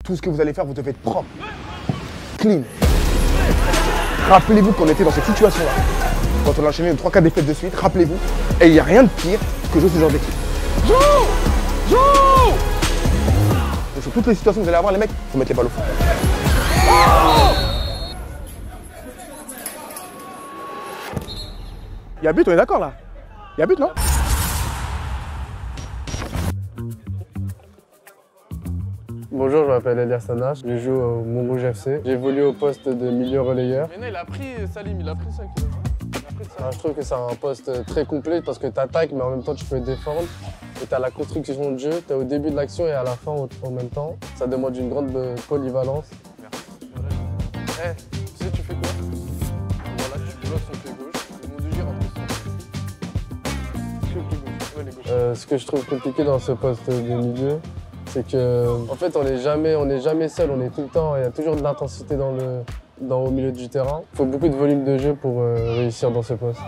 Tout ce que vous allez faire, vous devez être propre, clean. Rappelez-vous qu'on était dans cette situation-là. Quand on a enchaîné 3-4 défaites de suite, rappelez-vous. Et il n'y a rien de pire que jouer ce genre d'équipe. Et sur toutes les situations que vous allez avoir, les mecs, il faut mettre les balles au fond. Il y a but, on est d'accord là? Il y a but, non? Bonjour, je m'appelle Elias Sanache, je joue au Montrouge FC. J'évolue au poste de milieu relayeur. Mais non, il a pris Salim, il a pris ça. Je trouve que c'est un poste très complet parce que tu attaques, mais en même temps tu peux défendre. Et tu as la construction de jeu, tu es au début de l'action et à la fin en même temps. Ça demande une grande polyvalence. Tu sais, tu fais quoi? Voilà, tu bloques son pied gauche, et Mondougir entre son pied gauche. Ouais, les gauches. Ce que je trouve compliqué dans ce poste de milieu, c'est qu'en fait on n'est jamais seul, on est tout le temps, il y a toujours de l'intensité au milieu du terrain. Il faut beaucoup de volume de jeu pour réussir dans ce poste.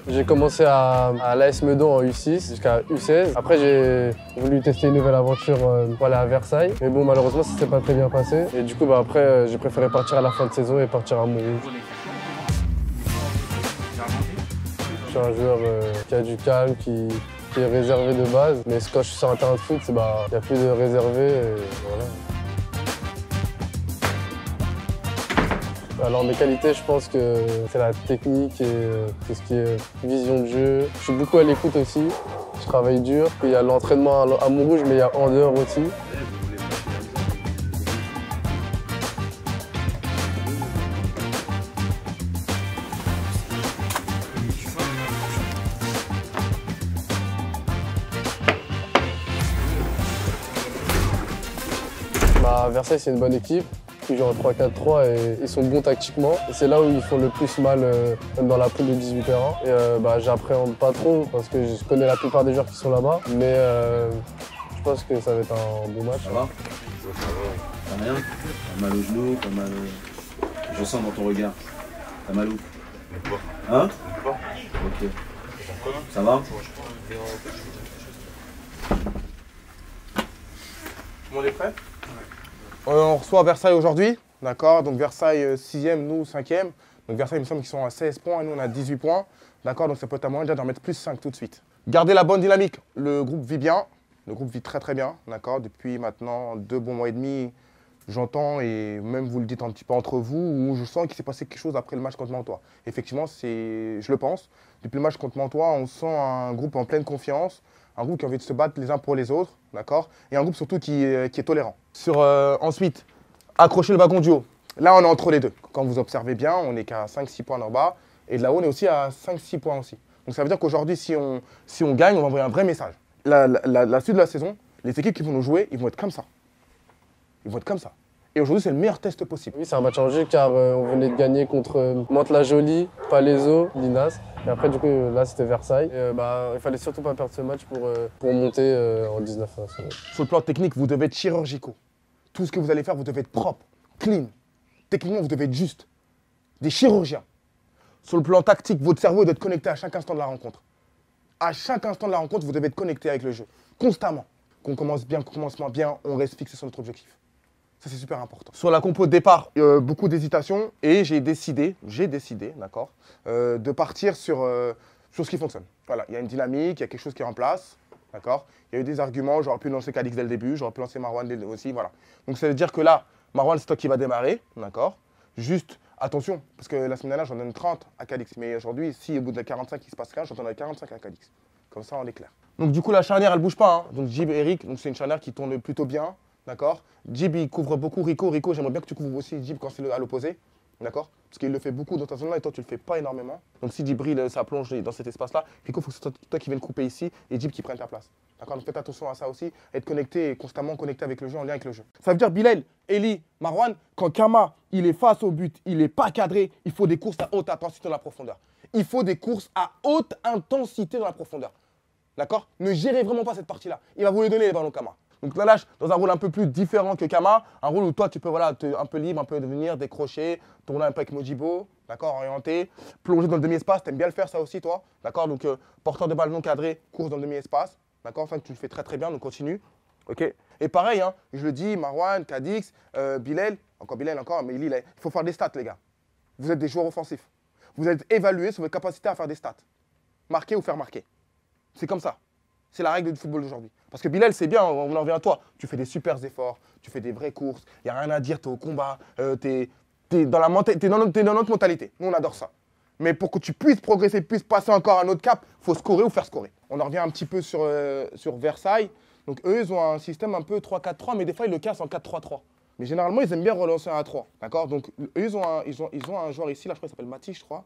J'ai commencé à l'AS Meudon en U6 jusqu'à U16. Après j'ai voulu tester une nouvelle aventure pour aller à Versailles. Mais bon, malheureusement ça s'est pas très bien passé. Et du coup après j'ai préféré partir à la fin de saison et partir à Montrouge. Je suis un joueur qui a du calme, qui est réservé de base. Mais quand je suis sur un terrain de foot, il n'y a plus de réservé. Et voilà. Alors mes qualités, je pense que c'est la technique et tout ce qui est vision de jeu. Je suis beaucoup à l'écoute aussi, je travaille dur. Il y a l'entraînement à Montrouge, mais il y a en dehors aussi. Versailles, c'est une bonne équipe. Ils jouent en 3-4-3 et ils sont bons tactiquement. Et c'est là où ils font le plus mal, même dans la poule de 18 terrains. Et j'appréhende pas trop parce que je connais la plupart des joueurs qui sont là-bas. Mais je pense que ça va être un bon match. Ça va? T'as rien? T'as mal au genou? T'as mal au... Je sens dans ton regard. T'as mal où? Hein? Ok. Ça va? Tout le monde est prêt? On reçoit Versailles aujourd'hui, d'accord? Donc Versailles 6e, nous 5e. Donc Versailles, il me semble qu'ils sont à 16 points et nous on a 18 points. D'accord? Donc ça peut être à moyen déjà d'en mettre plus 5 tout de suite. Gardez la bonne dynamique. Le groupe vit bien. Le groupe vit très très bien, d'accord? Depuis maintenant 2 bons mois et demi, j'entends et même vous le dites un petit peu entre vous, où je sens qu'il s'est passé quelque chose après le match contre Mantois. Effectivement, je le pense. Depuis le match contre Mantois, on sent un groupe en pleine confiance. Un groupe qui a envie de se battre les uns pour les autres, d'accord? Et un groupe surtout qui est tolérant. Ensuite, accrocher le wagon du haut. Là, on est entre les deux. Quand vous observez bien, on n'est qu'à 5-6 points d'en bas. Et de là-haut, on est aussi à 5-6 points aussi. Donc ça veut dire qu'aujourd'hui, si on gagne, on va envoyer un vrai message. La suite de la saison, les équipes qui vont nous jouer, ils vont être comme ça. Ils vont être comme ça. Et aujourd'hui, c'est le meilleur test possible. Oui, c'est un match en jeu car on venait de gagner contre Mantes-la-Jolie, Palaiseau, Linas. Et après, du coup, là, c'était Versailles. Et, il fallait surtout pas perdre ce match pour monter en 19 nationaux. Sur le plan technique, vous devez être chirurgicaux. Tout ce que vous allez faire, vous devez être propre, clean. Techniquement, vous devez être juste. Des chirurgiens. Sur le plan tactique, votre cerveau doit être connecté à chaque instant de la rencontre. À chaque instant de la rencontre, vous devez être connecté avec le jeu. Constamment. Qu'on commence bien, qu'on commence moins bien, on reste fixé sur notre objectif. Ça, c'est super important. Sur la compo de départ, beaucoup d'hésitation et j'ai décidé, d'accord, de partir sur ce qui fonctionne. Voilà, il y a une dynamique, il y a quelque chose qui est en place, d'accord. Il y a eu des arguments, j'aurais pu lancer Cadix dès le début, j'aurais pu lancer Marwan aussi, voilà. Donc ça veut dire que là, Marwan, c'est toi qui va démarrer, d'accord. Juste, attention, parce que la semaine dernière, j'en donne 30 à Cadix, mais aujourd'hui, si au bout de la 45, il se passe rien, j'en donnerai 45 à Cadix. Comme ça, on est clair. Donc du coup, la charnière, elle bouge pas, hein. Donc Jib et Eric, c'est une charnière qui tourne plutôt bien. D'accord? Jib, il couvre beaucoup Rico. Rico, j'aimerais bien que tu couvres aussi Jib quand c'est à l'opposé. D'accord? Parce qu'il le fait beaucoup dans ta zone-là et toi, tu le fais pas énormément. Donc si Djibril, ça plonge dans cet espace-là, Rico, il faut que ce soit toi qui viennes couper ici et Jib qui prenne ta place. D'accord? Donc faites attention à ça aussi. Être connecté et constamment connecté avec le jeu, en lien avec le jeu. Ça veut dire Bilal, Eli, Marwan, quand Kama, il est face au but, il n'est pas cadré, il faut des courses à haute intensité dans la profondeur. Il faut des courses à haute intensité dans la profondeur. D'accord? Ne gérez vraiment pas cette partie-là. Il va vous les donner les ballons Kama. Donc là, dans un rôle un peu plus différent que Kama, un rôle où toi, tu peux voilà, un peu libre, un peu venir, décrocher, tourner un peu avec Modibo, d'accord, orienté, plonger dans le demi-espace, t'aimes bien le faire ça aussi, toi, d'accord, donc porteur de balle non cadré, course dans le demi-espace, d'accord, enfin, tu le fais très très bien, donc continue. Ok. Et pareil, hein, je le dis, Marwan, Cadix, Bilal, encore, mais il faut faire des stats, les gars. Vous êtes des joueurs offensifs. Vous êtes évalués sur votre capacité à faire des stats. Marquer ou faire marquer. C'est comme ça. C'est la règle du football d'aujourd'hui. Parce que Bilal, c'est bien, on en revient à toi. Tu fais des super efforts, tu fais des vraies courses, il n'y a rien à dire, tu es au combat, tu es dans notre mentalité. Nous, on adore ça. Mais pour que tu puisses progresser, puisses passer encore à un autre cap, il faut scorer ou faire scorer. On en revient un petit peu sur Versailles. Donc eux, ils ont un système un peu 3-4-3, mais des fois, ils le cassent en 4-3-3. Mais généralement, ils aiment bien relancer un 3. D'accord? Donc eux, ils ont un joueur ici, là, je crois qu'il s'appelle Matisse, je crois.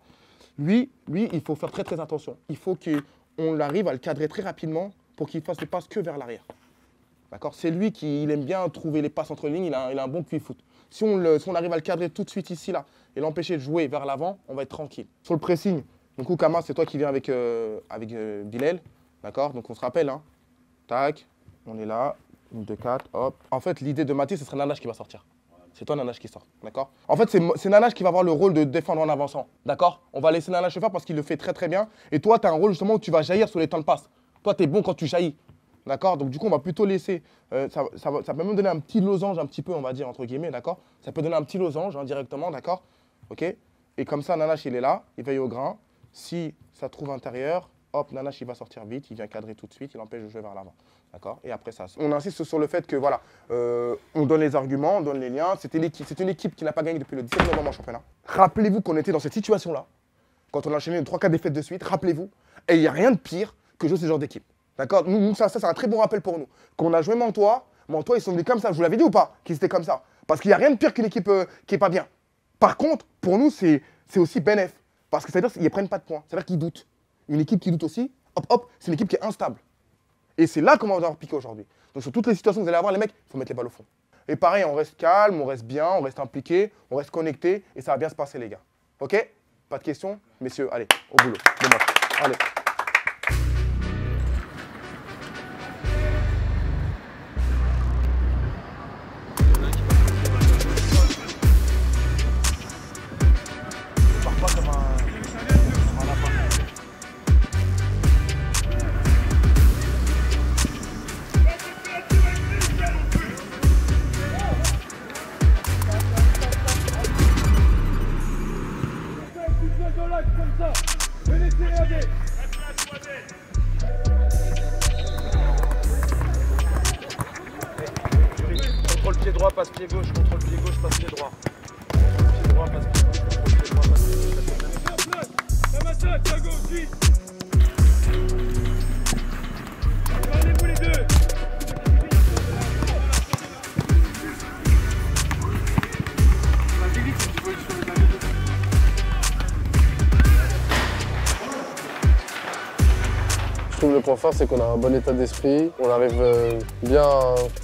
Lui, il faut faire très attention. Il faut qu'on arrive à le cadrer très rapidement pour qu'il fasse les passes que vers l'arrière. D'accord? C'est lui qui aime bien trouver les passes entre les lignes, il a un bon QI foot. Si on arrive à le cadrer tout de suite ici, là, et l'empêcher de jouer vers l'avant, on va être tranquille. Sur le pressing, donc Kama, c'est toi qui viens avec Bilal. D'accord? Donc on se rappelle, hein. Tac, on est là, 1, 2, 4, hop. En fait, l'idée de Matisse, ce serait Nanache qui va sortir. C'est toi, Nanache, qui sort. D'accord? En fait, c'est Nanache qui va avoir le rôle de défendre en avançant. D'accord? On va laisser Nanache le faire parce qu'il le fait très bien. Et toi, tu as un rôle justement où tu vas jaillir sur les temps de passe. Toi, tu es bon quand tu jaillis. D'accord? Donc, du coup, on va plutôt laisser. Ça peut même donner un petit losange, un petit peu, on va dire, entre guillemets. D'accord? Ça peut donner un petit losange indirectement. D'accord? OK? Et comme ça, Nanache, il est là. Il veille au grain. Si ça trouve intérieur, hop, Nanache, il va sortir vite. Il vient cadrer tout de suite. Il empêche de jouer vers l'avant. D'accord? Et après ça, on insiste sur le fait que, voilà, on donne les arguments, on donne les liens. C'est une équipe qui n'a pas gagné depuis le 17 novembre en championnat. Rappelez-vous qu'on était dans cette situation-là, quand on a enchaîné 3-4 défaites de suite. Rappelez-vous. Et il n'y a rien de pire que jouer ce genre d'équipe. D'accord? Nous, ça c'est un très bon rappel pour nous. Quand on a joué Mantois, ils sont venus comme ça. Je vous l'avais dit ou pas? Qu'ils étaient comme ça. Parce qu'il n'y a rien de pire qu'une équipe qui n'est pas bien. Par contre, pour nous, c'est aussi bénéf. Parce que ça veut dire qu'ils ne prennent pas de points. Ça veut dire qu'ils doutent. Une équipe qui doute aussi, hop, c'est une équipe qui est instable. Et c'est là qu'on va avoir piqué aujourd'hui. Donc sur toutes les situations que vous allez avoir, les mecs, il faut mettre les balles au fond. Et pareil, on reste calme, on reste bien, on reste impliqué, on reste connecté, et ça va bien se passer, les gars. Ok? Pas de questions? Messieurs, allez, au boulot. Bon match. Allez. Contrôle pied droit, passe pied gauche, contrôle pied gauche, passe pied droit. Contrôle pied droit, passe pied gauche, contrôle pied droit, passe pied gauche. Allez-vous les deux. Je trouve le point fort, c'est qu'on a un bon état d'esprit, on arrive bien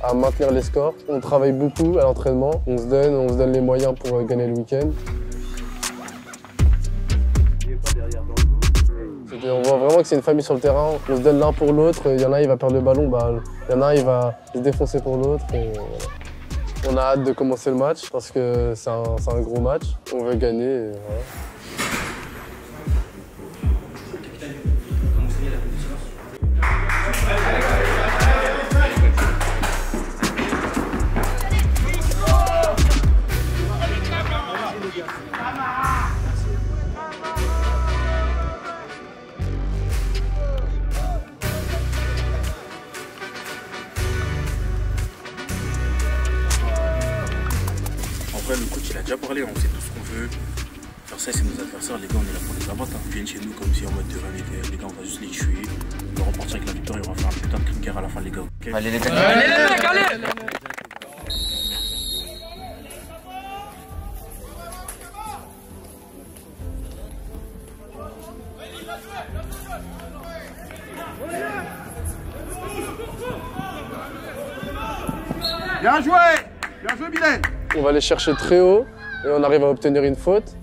à maintenir les scores, on travaille beaucoup à l'entraînement, on se donne les moyens pour gagner le week-end. On voit vraiment que c'est une famille sur le terrain, on se donne l'un pour l'autre, il y en a il va perdre le ballon, il y en a il va se défoncer pour l'autre. On a hâte de commencer le match parce que c'est un gros match, on veut gagner. Et voilà. Après, le coach il a déjà parlé, on sait tout ce qu'on veut. Versailles, c'est nos adversaires, les gars, on est là pour les abattre. Ils viennent chez nous comme si en mode de les gars, on va juste les tuer. On va repartir avec la victoire et on va faire un putain de clinker à la fin, les gars. Okay. Allez, les mecs, allez! Bien joué! Bien joué, Bilal! On va aller chercher très haut et on arrive à obtenir une faute.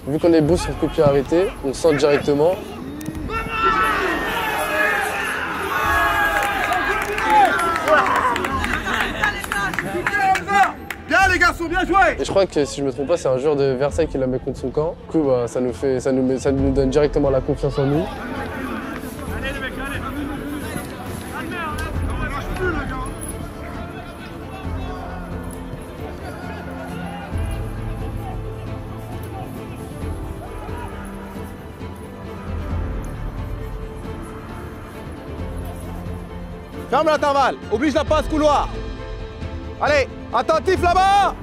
Vu qu'on est beau sur le coup de pied arrêté, on saute directement. Bien les les garçons, bien joué. Et je crois que si je me trompe pas, c'est un joueur de Versailles qui la met contre son camp. Du coup, bah, ça nous donne directement la confiance en nous. Allez les mecs, allez. Calmez, on ne lâche plus les gars. Ferme l'intervalle, oblige la passe couloir. Allez, attentif là-bas.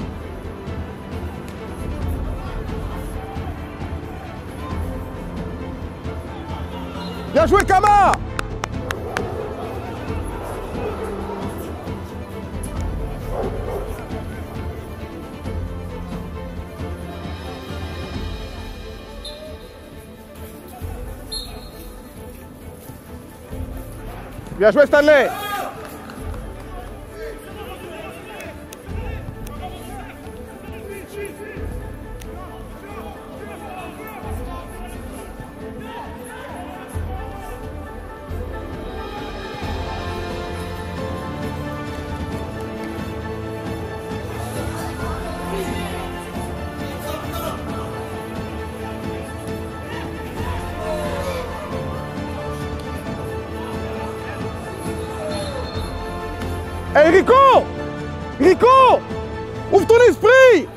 Bien joué, Kama. Bien joué, Stanley. Hey Rico! Rico! Ouvre ton esprit!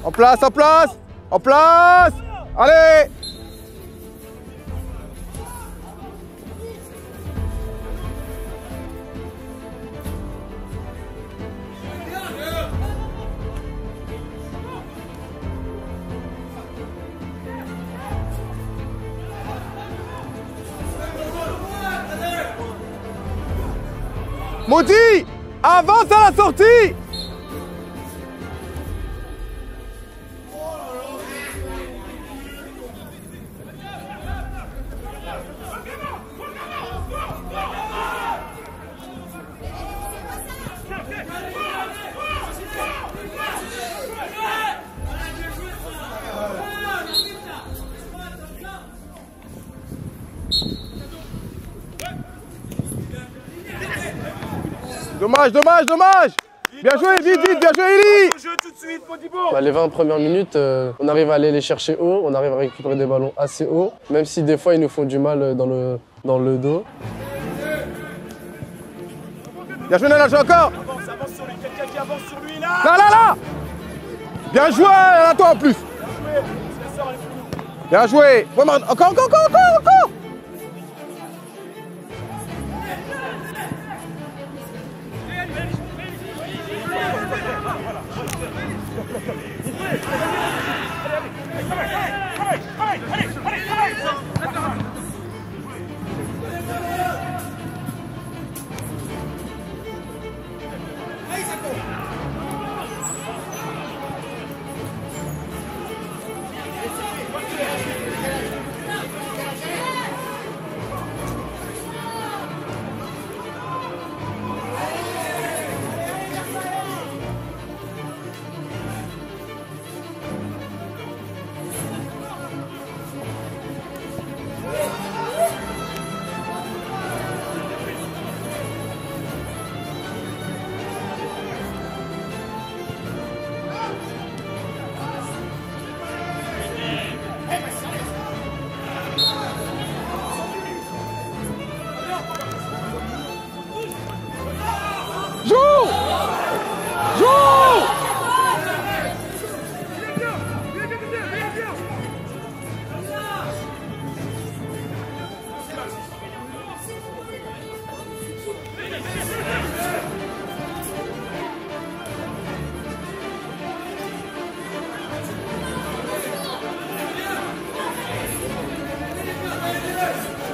En place, en place! En place! Allez! Maudit, avance à la sortie. Dommage, dommage, dommage. Bien joué, vite, vite, bien joué, Eli. Bah, les 20 premières minutes, on arrive à aller les chercher haut, on arrive à récupérer des ballons assez haut, même si des fois ils nous font du mal dans le dos. Bien joué, Nana, joue encore. Avance sur lui, quelqu'un qui avance sur lui là. Là, là, là. Bien joué, à toi en plus. Bien joué. Ouais, encore, encore, encore, encore.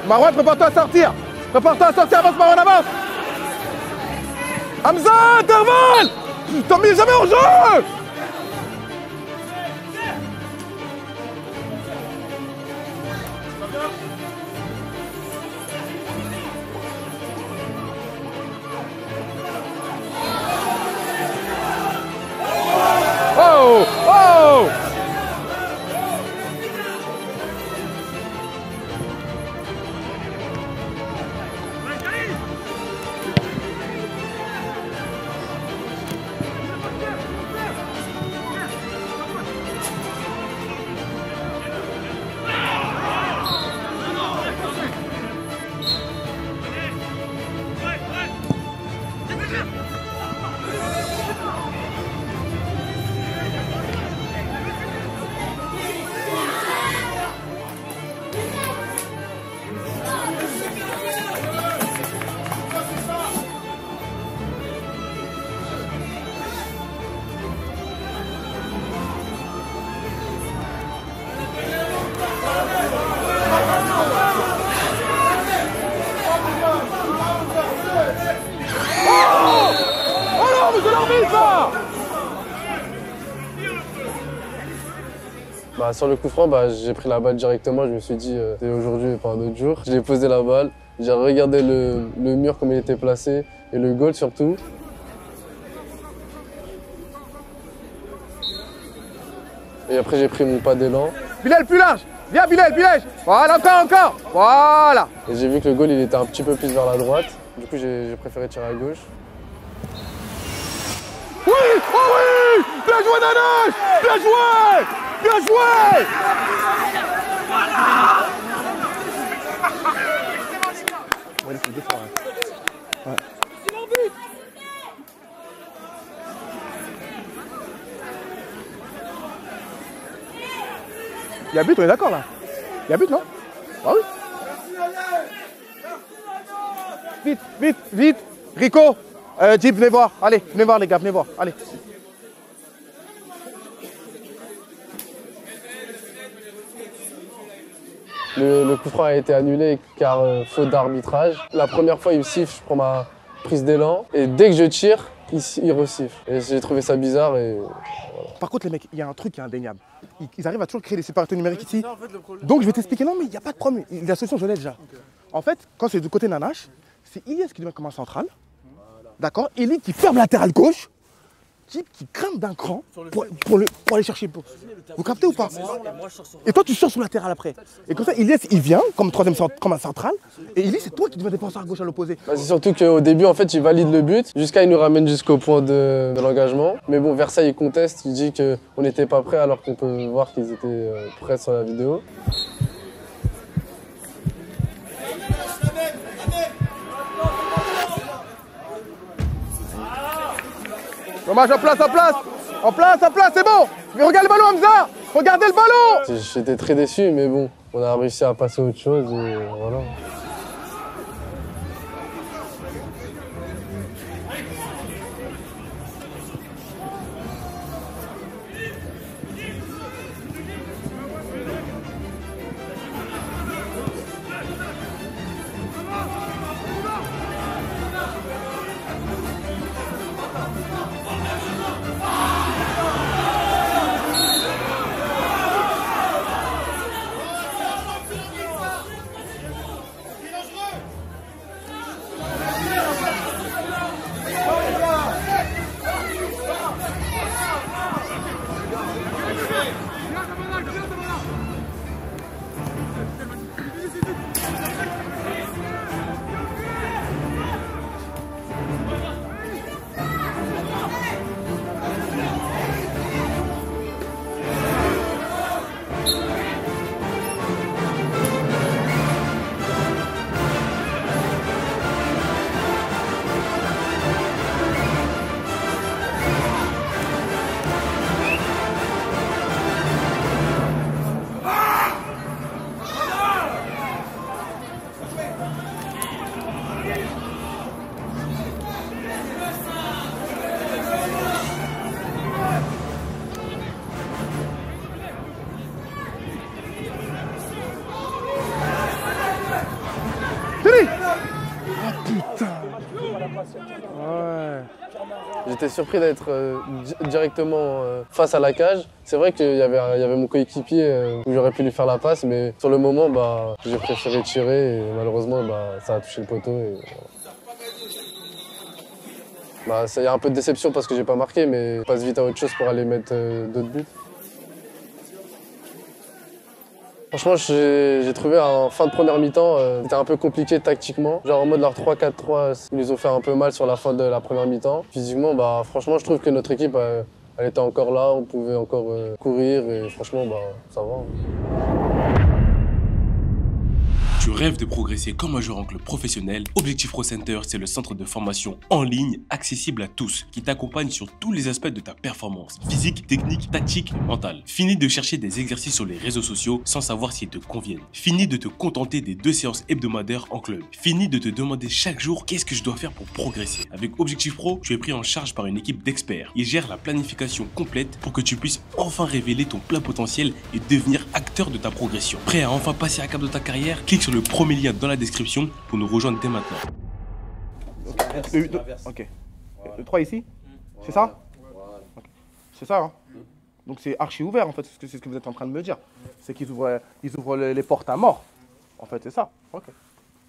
Marwan, prépare-toi à sortir. Prépare-toi à sortir, avance Marwan, avance. Hamza, intervalle. T'en mets jamais en jeu. Oh, oh. Bah, sur le coup franc, bah, j'ai pris la balle directement. Je me suis dit, c'est aujourd'hui et pas un autre jour. J'ai posé la balle, j'ai regardé le mur, comme il était placé, et le goal surtout. Et après, j'ai pris mon pas d'élan. Bilal, plus large. Viens, Bilal, plus large. Voilà, encore. Voilà. Et j'ai vu que le goal, il était un petit peu plus vers la droite. Du coup, j'ai préféré tirer à gauche. Oui! Oh oui! Bien joué, Nanache! Bien joué! Bien joué! Ouais, c'est deux fois, ouais. Ouais. Il y a but, on est d'accord là? Il y a but, non? Ah oui. Vite, vite, vite. Rico, Jeep, venez voir. Allez, venez voir les gars, venez voir. Allez. Le coup franc a été annulé car faute d'arbitrage. La première fois, il me siffle, je prends ma prise d'élan. Et dès que je tire, il resiffle. Et j'ai trouvé ça bizarre et voilà. Par contre, les mecs, il y a un truc qui est indéniable. Ils arrivent à toujours créer des séparateurs numériques ici. Donc je vais t'expliquer. Non, mais il n'y a pas de problème. La solution, je l'ai déjà. En fait, quand c'est du côté Nanache, c'est Ilyes qui devient comme un central. D'accord? Elie qui ferme latéral gauche. Type qui grimpe d'un cran pour aller chercher. Vous captez ou pas? Et toi, tu sors sur le latéral après. Et comme ça, Ilyes, il vient comme comme un central. Et Elie, c'est toi qui deviens défenseur à gauche à l'opposé. Bah, c'est surtout qu'au début, en fait, il valide le but. Jusqu'à il nous ramène jusqu'au point de l'engagement. Mais bon, Versailles, il conteste. Il dit qu'on n'était pas prêts alors qu'on peut voir qu'ils étaient prêts sur la vidéo. Dommage, en place, c'est bon. Mais regardez le ballon, Hamza. Regardez le ballon. J'étais très déçu, mais bon, on a réussi à passer à autre chose et voilà. J'étais surpris d'être directement face à la cage. C'est vrai qu'il y avait mon coéquipier où j'aurais pu lui faire la passe, mais sur le moment, bah, j'ai préféré tirer et malheureusement, bah, ça a touché le poteau. Et, bah, il y a un peu de déception parce que j'ai pas marqué, mais je passe vite à autre chose pour aller mettre d'autres buts. Franchement, j'ai trouvé en fin de première mi-temps, c'était un peu compliqué tactiquement. Genre en mode leur 3-4-3, ils nous ont fait un peu mal sur la fin de la première mi-temps. Physiquement, bah, franchement, je trouve que notre équipe, elle était encore là, on pouvait encore courir et franchement, bah, ça va. Tu rêves de progresser comme un joueur en club professionnel? Objectif Pro Center, c'est le centre de formation en ligne accessible à tous qui t'accompagne sur tous les aspects de ta performance physique, technique, tactique, mentale. Fini de chercher des exercices sur les réseaux sociaux sans savoir s'ils te conviennent. Fini de te contenter des 2 séances hebdomadaires en club. Fini de te demander chaque jour qu'est-ce que je dois faire pour progresser. Avec Objectif Pro, tu es pris en charge par une équipe d'experts. Ils gèrent la planification complète pour que tu puisses enfin révéler ton plein potentiel et devenir acteur de ta progression. Prêt à enfin passer à cap de ta carrière? Clique sur le premier lien dans la description pour nous rejoindre dès maintenant. Ok. Le 3 ici? C'est ça? Okay. C'est ça, hein? Donc c'est archi ouvert en fait, c'est ce que vous êtes en train de me dire. C'est qu'ils ouvrent les portes à mort. En fait, c'est ça. Ok.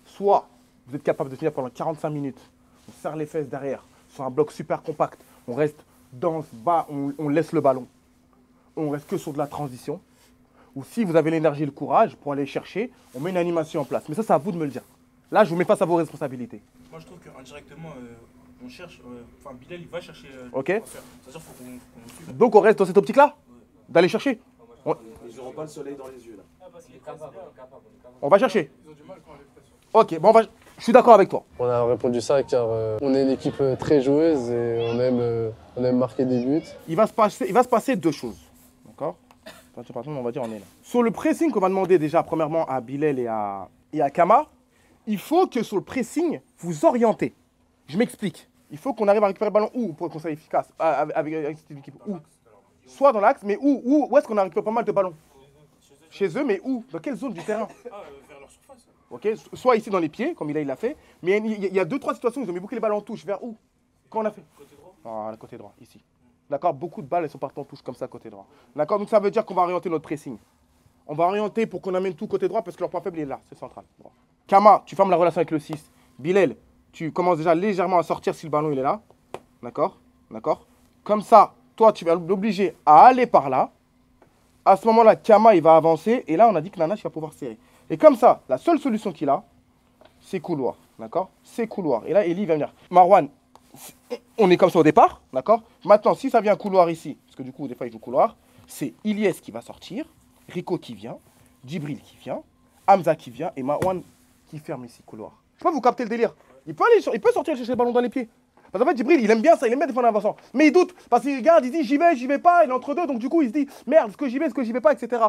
Soit vous êtes capable de tenir pendant 45 minutes, on serre les fesses derrière, sur un bloc super compact, on reste dense, bas, on laisse le ballon. On reste que sur de la transition. Ou si vous avez l'énergie et le courage pour aller chercher, on met une animation en place. Mais ça, c'est à vous de me le dire. Là, je vous mets face à vos responsabilités. Moi, je trouve qu'indirectement, on cherche. Enfin, Bilal, il va chercher. Ok. C'est-à-dire qu'il faut qu'on suive. Donc, on reste dans cette optique-là d'aller chercher. Ils n'auront pas le soleil dans les yeux là. On va chercher. Ok, bon, je suis d'accord avec toi. On a répondu ça car on est une équipe très joueuse et on aime marquer des buts. Il va se passer deux choses. D'accord? On va dire on est là. Sur le pressing qu'on va demander déjà premièrement à Bilal et à Kama, il faut que sur le pressing, vous orientez. Je m'explique. Il faut qu'on arrive à récupérer le ballon où pour qu'on soit efficace avec cette équipe. Où? Soit dans l'axe, mais où est-ce qu'on a récupéré pas mal de ballons? Chez eux, mais où? Dans quelle zone du terrain? Vers leur surface. Ok, soit ici dans les pieds, comme il l'a fait. Mais il y a 2-3 situations où ils ont mis beaucoup les balles en touche. Vers où? Quand on a fait? Côté droit. Ah, côté droit, ici. D'accord, beaucoup de balles, elles sont parties en touche comme ça, côté droit. D'accord, donc ça veut dire qu'on va orienter notre pressing. On va orienter pour qu'on amène tout côté droit parce que leur point faible il est là, c'est central. Droit. Kama, tu formes la relation avec le 6. Bilal, tu commences déjà légèrement à sortir si le ballon il est là. D'accord? D'accord? Comme ça, toi, tu vas l'obliger à aller par là. À ce moment-là, Kama, il va avancer. Et là, on a dit que Nanache va pouvoir serrer. Et comme ça, la seule solution qu'il a, c'est couloir. D'accord? C'est couloir. Et là, Eli va venir. Marwan, on est comme ça au départ. D'accord? Maintenant, si ça vient couloir ici, parce que du coup, des fois, il joue couloir, c'est Ilyes qui va sortir, Rico qui vient, Djibril qui vient, Hamza qui vient et Marwan qui ferme ici, couloir. Je sais pas, vous captez le délire. Il peut sortir chercher le ballon dans les pieds. Parce qu'en fait, Djibril, il aime bien ça, il aime bien défendre en avançant. Mais il doute, parce qu'il regarde, il dit j'y vais pas, il est entre deux, donc du coup, il se dit merde, est-ce que j'y vais pas, etc.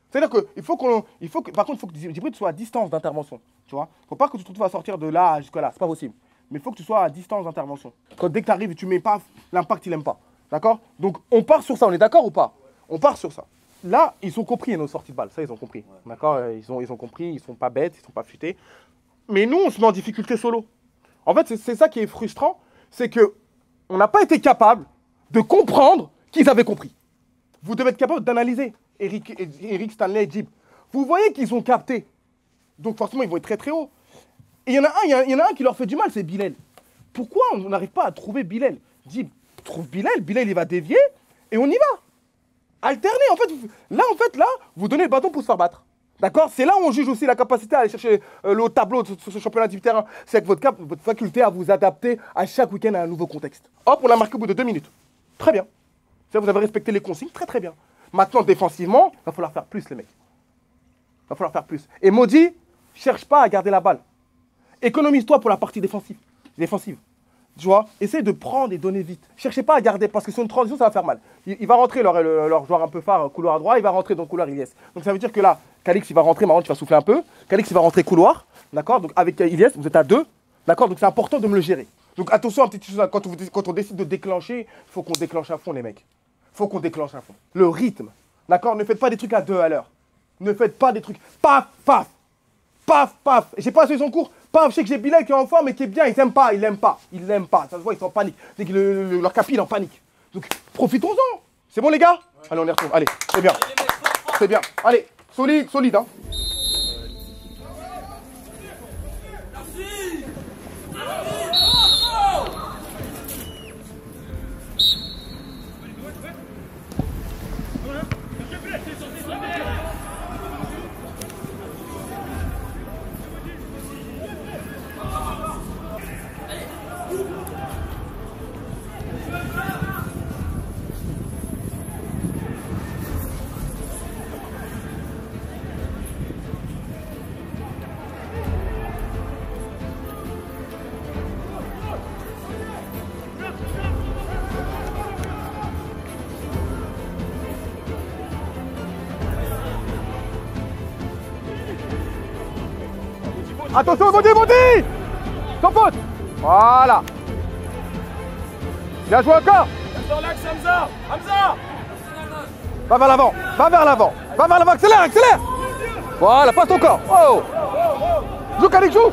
C'est-à-dire qu'il faut par contre, il faut que Djibril soit à distance d'intervention. Tu vois? Faut pas que tu te retrouves à sortir de là jusqu'à là, c'est pas possible. Mais il faut que tu sois à distance d'intervention. Dès que tu arrives, tu mets pas, l'impact, il aime pas. D'accord? Donc, on part sur ça, on est d'accord ou pas? On part sur ça. Là, ils ont compris nos sorties de balles, ça, ils ont compris. D'accord? Ils ont compris, ils sont pas bêtes, ils sont pas futés. Mais nous, on se met en difficulté solo. En fait, c'est ça qui est frustrant, c'est que on n'a pas été capable de comprendre qu'ils avaient compris. Vous devez être capable d'analyser Eric, Stanley et Djib. Vous voyez qu'ils ont capté. Donc forcément, ils vont être très très hauts. Et il y en a un qui leur fait du mal, c'est Bilal. Pourquoi on n'arrive pas à trouver Bilal? Djib trouve Bilal, il va dévier et on y va. Alterner, en fait, là, vous donnez le bâton pour se faire battre. D'accord? C'est là où on juge aussi la capacité à aller chercher le haut tableau de ce championnat du terrain. C'est avec votre faculté à vous adapter à chaque week-end à un nouveau contexte. Hop, on a marqué au bout de 2 minutes. Très bien. Ça, vous avez respecté les consignes, très très bien. Maintenant, défensivement, il va falloir faire plus, les mecs. Il va falloir faire plus. Et Maudit, cherche pas à garder la balle. Économise-toi pour la partie défensive. Tu vois, essaye de prendre et donner vite. Cherchez pas à garder, parce que sur une transition, ça va faire mal. Il va rentrer, leur joueur un peu phare, couloir à droite, il va rentrer dans le couloir Ilyes. Donc ça veut dire que là, Calix, il va rentrer, Marwan, tu vas souffler un peu. Calix, il va rentrer couloir, d'accord? Donc avec Ilyes, vous êtes à 2, d'accord? Donc c'est important de me le gérer. Donc attention, quand on décide de déclencher, il faut qu'on déclenche à fond, les mecs. Il faut qu'on déclenche à fond. Le rythme, d'accord? Ne faites pas des trucs à 2 à l'heure. Ne faites pas des trucs paf, paf, paf, paf. J'ai pas suivi son cours. Paf, je sais que j'ai Bilal qui est en forme mais qui est bien. Ils l'aiment pas. Ça se voit, ils sont en panique. C'est que leur capi, il est en panique. Donc profitons-en. C'est bon, les gars? Allez, on y retrouve. Allez, c'est bien. C'est bien. Allez, solide, hein. Attention, Maudit! Sans faute! Voilà! Bien joué encore! Dans l'axe, Hamza! Va vers l'avant, accélère! Voilà, passe ton corps! Oh! Joue, Calix, joue!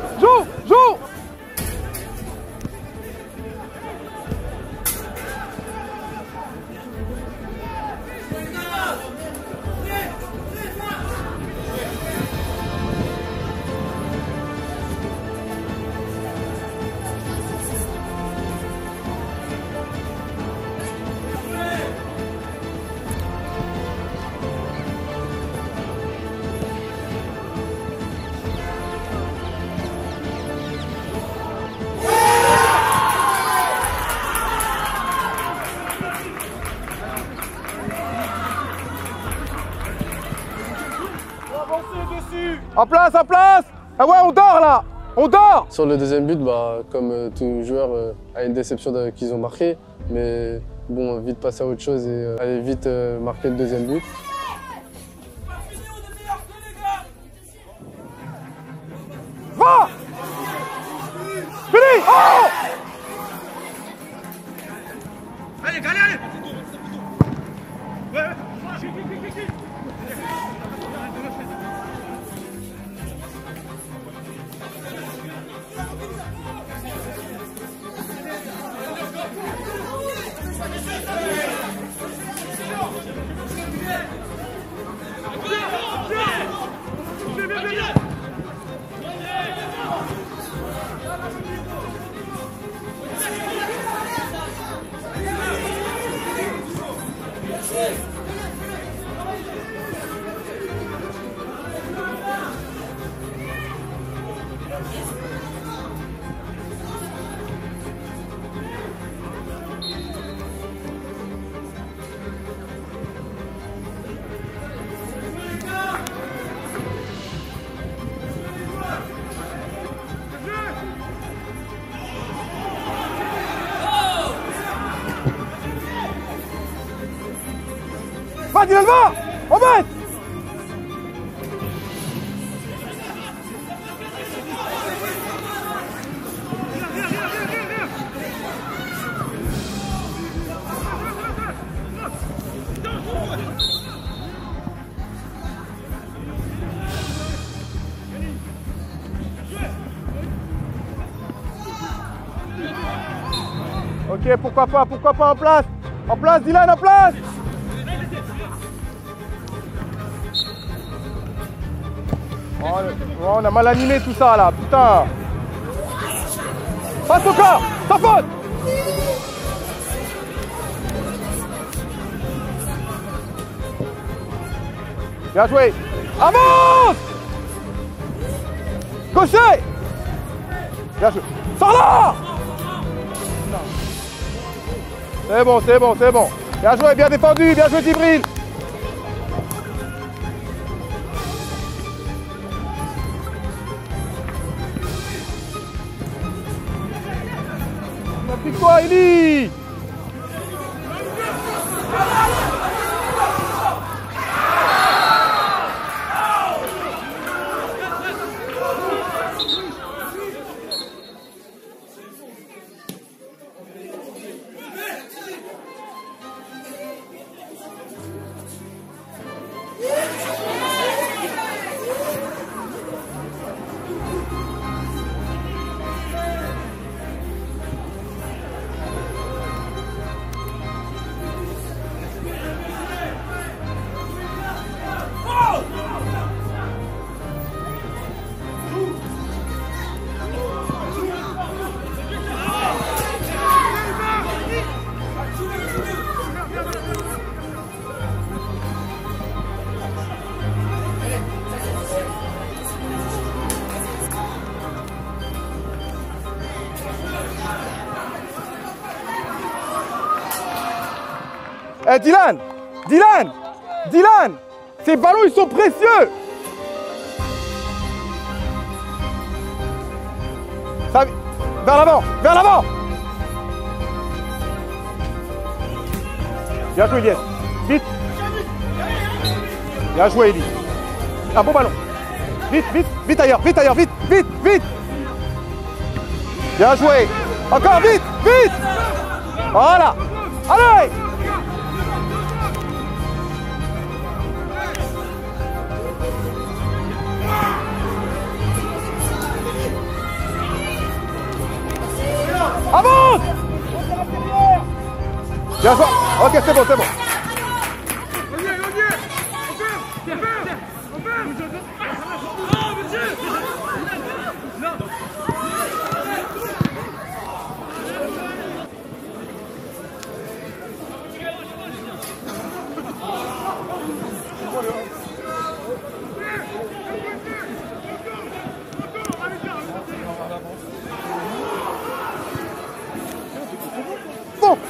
En place, en place. Ah ouais, on dort là. On dort. Sur le deuxième but, bah, comme tout joueur a une déception qu'ils ont marqué. Mais bon, vite passer à autre chose et aller vite marquer le deuxième but. Va. Fini. Oh. Allez, allez, allez. Ouais. Va, Dylan, va. On va. Ok, pourquoi pas en place, Dylan, en place. Oh, on a mal animé tout ça là, putain. Passe au corps, sans faute. Bien joué. Avance. Gaucher. Bien joué. Sors là. C'est bon, c'est bon, c'est bon. Bien joué, bien défendu, bien joué Djibril. Applique-toi, Eli. Eh Dylan, ces ballons ils sont précieux. Ça... Vers l'avant. Bien joué Elias, vite. Bien joué Eli. Un bon ballon. Vite ailleurs, vite. Bien joué. Encore vite. Voilà. Allez. Avance. Bien joué. Ok, c'est bon.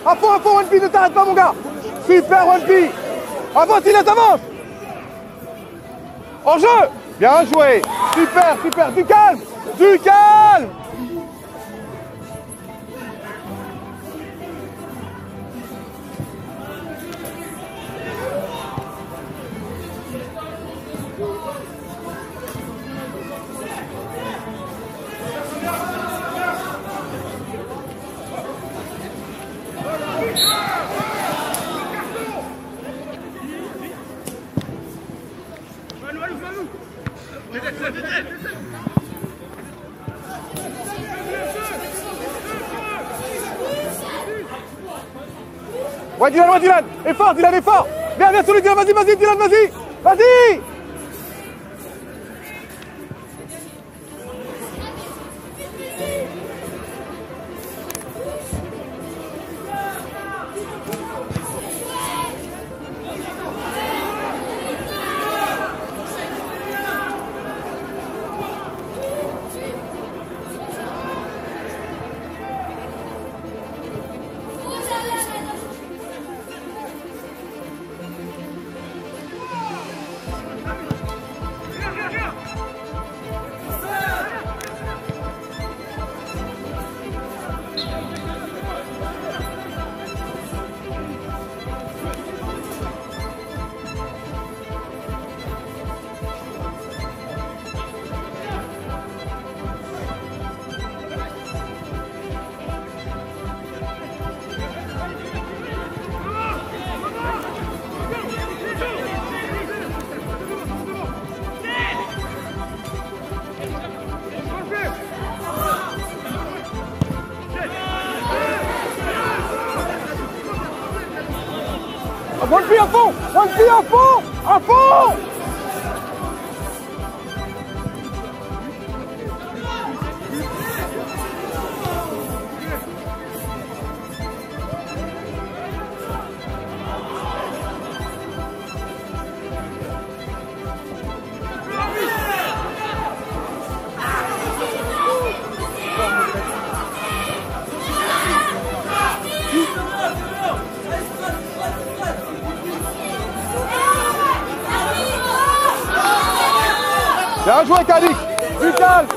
À fond, One Piece, ne t'arrête pas mon gars. Super One Piece. Avance, avance. En jeu. Bien joué. Super, super. Du calme. Du calme. Ouais, Dylan, effort, Dylan, effort. Viens, viens sur le Dylan, vas-y, vas-y, Dylan, vas-y. Vas-y. One pied à fond! One pied à fond! À fond! Bien joué, Kadik! Du calme!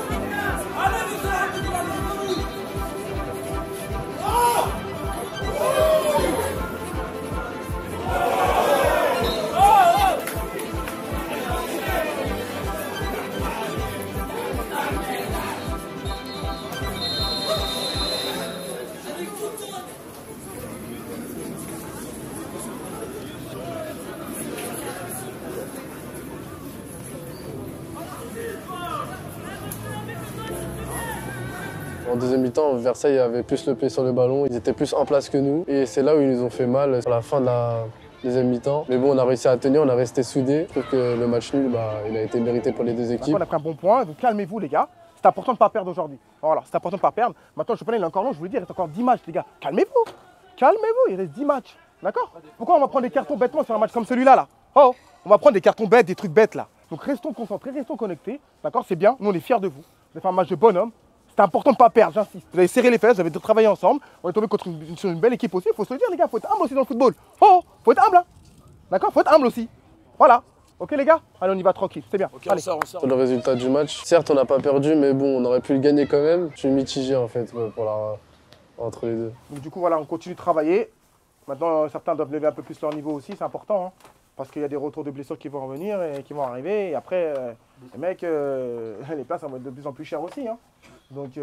En deuxième mi-temps, Versailles avait plus le pied sur le ballon, ils étaient plus en place que nous. Et c'est là où ils nous ont fait mal sur la fin de la deuxième mi-temps. Mais bon, on a réussi à tenir, on a resté soudés. Je trouve que le match nul, il a été mérité pour les deux équipes. On a pris un bon point, donc calmez-vous les gars. C'est important de ne pas perdre aujourd'hui. Voilà, c'est important de ne pas perdre. Maintenant, le championnat il est encore long, je vous le dis, il reste encore 10 matchs les gars. Calmez-vous, calmez-vous, il reste 10 matchs. D'accord? Pourquoi on va prendre des cartons bêtement sur un match comme celui-là là? Oh, on va prendre des cartons bêtes, des trucs bêtes là. Donc restons concentrés, restons connectés. D'accord? C'est bien, nous on est fiers de vous. Vous avez fait un match de bonhomme. C'est important de ne pas perdre, j'insiste. Vous avez serré les fesses, vous avez travaillé ensemble. On est tombé sur une belle équipe aussi. Il faut se le dire, les gars, il faut être humble aussi dans le football. Oh, faut être humble, hein. D'accord? Faut être humble aussi. Voilà. Ok, les gars? Allez, on y va tranquille. C'est bien. Ok, allez. on sort. Sur le résultat du match, certes, on n'a pas perdu, mais bon, on aurait pu le gagner quand même. Je suis mitigé en fait entre les deux. Donc, du coup, voilà, on continue de travailler. Maintenant, certains doivent lever un peu plus leur niveau aussi, c'est important. Hein, parce qu'il y a des retours de blessures qui vont revenir et qui vont arriver. Et après, les mecs, les places vont être de plus en plus chères aussi. Hein. Donc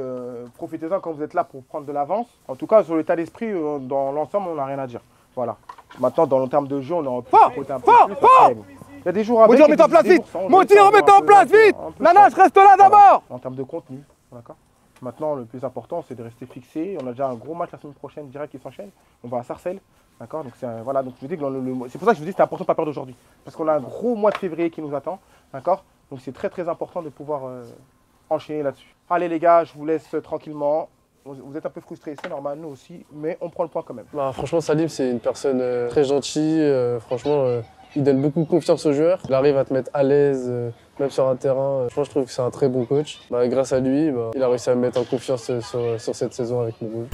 profitez-en quand vous êtes là pour prendre de l'avance. En tout cas, sur l'état d'esprit, dans l'ensemble, on n'a rien à dire. Voilà. Maintenant, dans le terme de jeu, on est en fort. Il y a des jours avec. Motir, mets-toi en place vite. Motir, remets-toi en place vite. Nana, je reste là d'abord. En termes de contenu, d'accord. Maintenant, le plus important, c'est de rester fixé. On a déjà un gros match la semaine prochaine, direct, qui s'enchaîne. On va à Sarcelles, d'accord. Donc voilà. Donc je dis que c'est pour ça que je vous dis que c'est important de ne pas perdre aujourd'hui, parce qu'on a un gros mois de février qui nous attend, d'accord. Donc c'est très très important de pouvoir enchaîner là-dessus. Allez les gars, je vous laisse tranquillement. Vous êtes un peu frustrés, c'est normal, nous aussi, mais on prend le point quand même. Franchement, Salim, c'est une personne très gentille. Franchement, il donne beaucoup de confiance aux joueurs. Il arrive à te mettre à l'aise, même sur un terrain. Franchement, je trouve que c'est un très bon coach. Grâce à lui, il a réussi à me mettre en confiance sur cette saison avec nous.